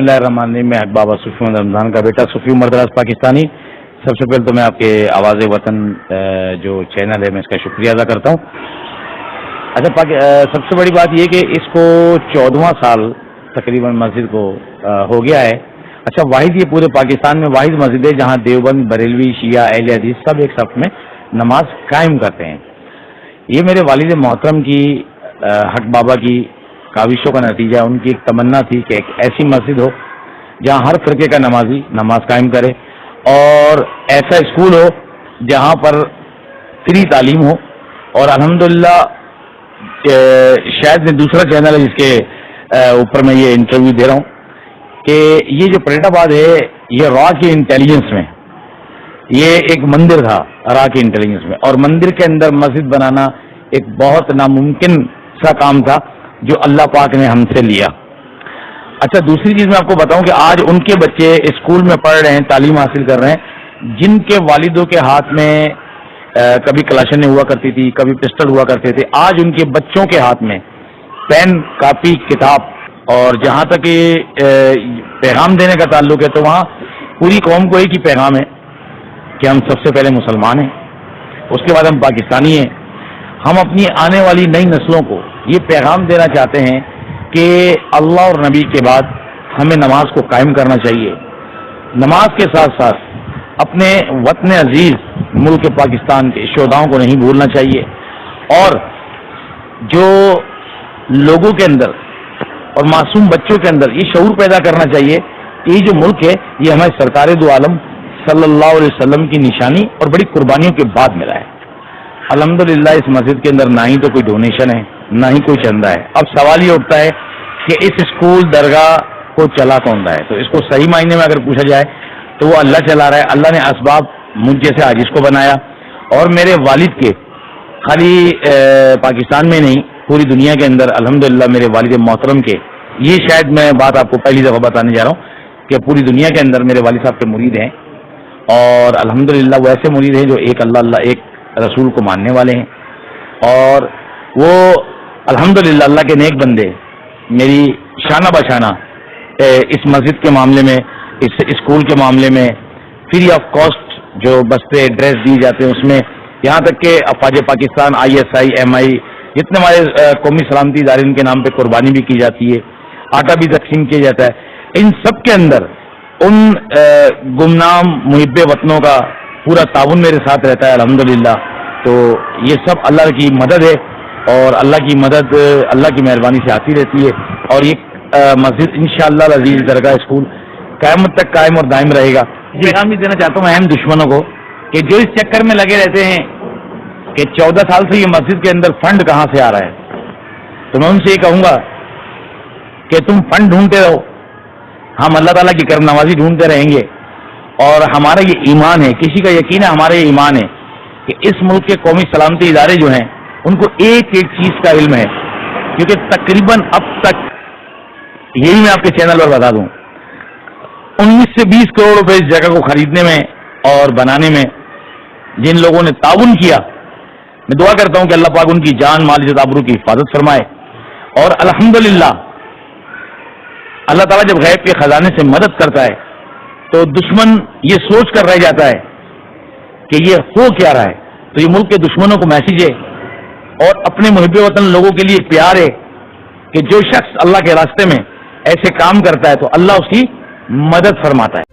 बिस्मिल्लाहिर्रहमानिर्रहीम। मैं हक बाबा सूफी मोहम्मद रमजान का बेटा सूफी उमर दराज पाकिस्तानी। सबसे पहले तो मैं आपके आवाज़ वतन जो चैनल है मैं इसका शुक्रिया अदा करता हूँ। अच्छा, सबसे बड़ी बात ये कि इसको 14वां साल तकरीबन मस्जिद को हो गया है। अच्छा, वाहिद ये पूरे पाकिस्तान में वाहिद मस्जिद है जहाँ देवबंद, बरेलवी, शिया, अहले हदीस सब एक सफ में नमाज कायम करते हैं। ये मेरे वालिद मोहतरम की हक बाबा की काविशों का नतीजा है। उनकी एक तमन्ना थी कि एक ऐसी मस्जिद हो जहाँ हर फिरके का नमाजी नमाज कायम करे और ऐसा स्कूल हो जहाँ पर फ्री तालीम हो। और अल्हम्दुलिल्लाह शायद दूसरा चैनल है जिसके ऊपर मैं ये इंटरव्यू दे रहा हूँ कि ये जो फरीदाबाद है ये रॉ की इंटेलिजेंस में ये एक मंदिर था, रॉ की इंटेलिजेंस में, और मंदिर के अंदर मस्जिद बनाना एक बहुत नामुमकिन सा काम था जो अल्लाह पाक ने हमसे लिया। अच्छा, दूसरी चीज मैं आपको बताऊं कि आज उनके बच्चे स्कूल में पढ़ रहे हैं, तालीम हासिल कर रहे हैं, जिनके वालिदों के हाथ में कभी कलाशनें हुआ करती थी, कभी पिस्टल हुआ करते थे, आज उनके बच्चों के हाथ में पेन, कापी, किताब। और जहां तक पैगाम देने का ताल्लुक है तो वहाँ पूरी कौम को एक ही पैगाम है कि हम सबसे पहले मुसलमान हैं, उसके बाद हम पाकिस्तानी हैं। हम अपनी आने वाली नई नस्लों को ये पैगाम देना चाहते हैं कि अल्लाह और नबी के बाद हमें नमाज को कायम करना चाहिए। नमाज के साथ साथ अपने वतन अजीज मुल्क पाकिस्तान के शोधाओं को नहीं भूलना चाहिए और जो लोगों के अंदर और मासूम बच्चों के अंदर ये शऊर पैदा करना चाहिए कि ये जो मुल्क है ये हमारे सरकार दो आलम सल्लल्लाहु अलैहि वसल्लम की निशानी और बड़ी कुर्बानियों के बाद मिला है। अल्हम्दुलिल्लाह इस मस्जिद के अंदर ना ही तो कोई डोनेशन है, ना ही कोई चंदा है। अब सवाल ये उठता है कि इस स्कूल दरगाह को चला कौन रहा है? तो इसको सही मायने में अगर पूछा जाए तो वो अल्लाह चला रहा है। अल्लाह ने असबाब मुझ जैसे आजिज को बनाया और मेरे वालिद के खाली पाकिस्तान में नहीं पूरी दुनिया के अंदर अल्हम्दुलिल्लाह मेरे वालिद मोहतरम के, ये शायद मैं बात आपको पहली दफ़ा बताने जा रहा हूँ कि पूरी दुनिया के अंदर मेरे वालिद साहब के मुरीद हैं और अल्हम्दुलिल्लाह वो ऐसे मुरीद हैं जो एक अल्लाह एक रसूल को मानने वाले हैं और वो अल्हम्दुलिल्लाह अल्लाह के नेक बंदे मेरी शाना बशाना इस मस्जिद के मामले में, इस स्कूल के मामले में फ्री ऑफ कॉस्ट जो बस्ते ड्रेस दिए जाते हैं उसमें, यहाँ तक कि अफवाज पाकिस्तान, ISI, MI जितने हमारे कौमी सलामती इदारे इनके नाम पे कुर्बानी भी की जाती है, आटा भी तकसीम किया जाता है। इन सब के अंदर उन गुमनाम मुहिब्बे वतनों का पूरा ताउन मेरे साथ रहता है अल्हम्दुलिल्लाह। तो ये सब अल्लाह की मदद है और अल्लाह की मदद अल्लाह की मेहरबानी से आती रहती है और ये मस्जिद इंशाअल्लाह अजीज दरगाह स्कूल क़यामत तक कायम और दायम रहेगा। पैगाम भी देना चाहता हूँ अहम दुश्मनों को कि जो इस चक्कर में लगे रहते हैं कि 14 साल से ये मस्जिद के अंदर फंड कहाँ से आ रहा है, तो मैं उनसे ये कहूँगा कि तुम फंड ढूंढते रहो, हम अल्लाह ताला की करम नवाजी ढूंढते रहेंगे। और हमारा ये ईमान है, किसी का यकीन है, हमारा ये ईमान है कि इस मुल्क के कौमी सलामती इदारे जो हैं उनको एक एक चीज का इल्म है, क्योंकि तकरीबन अब तक यही मैं आपके चैनल पर बता दूं 19 से 20 करोड़ रुपए इस जगह को खरीदने में और बनाने में जिन लोगों ने ताउन किया, मैं दुआ करता हूं कि अल्लाह पाक उनकी जान, माल, इज्जत, आबरू की हिफाजत फरमाए। और अल्हम्दुलिल्लाह अल्लाह ताला जब गैब के खजाने से मदद करता है तो दुश्मन ये सोच कर रह जाता है कि ये हो क्या रहा है। तो ये मुल्क के दुश्मनों को मैसेज है और अपने मुहिब्बे वतन लोगों के लिए प्यार है कि जो शख्स अल्लाह के रास्ते में ऐसे काम करता है तो अल्लाह उसकी मदद फरमाता है।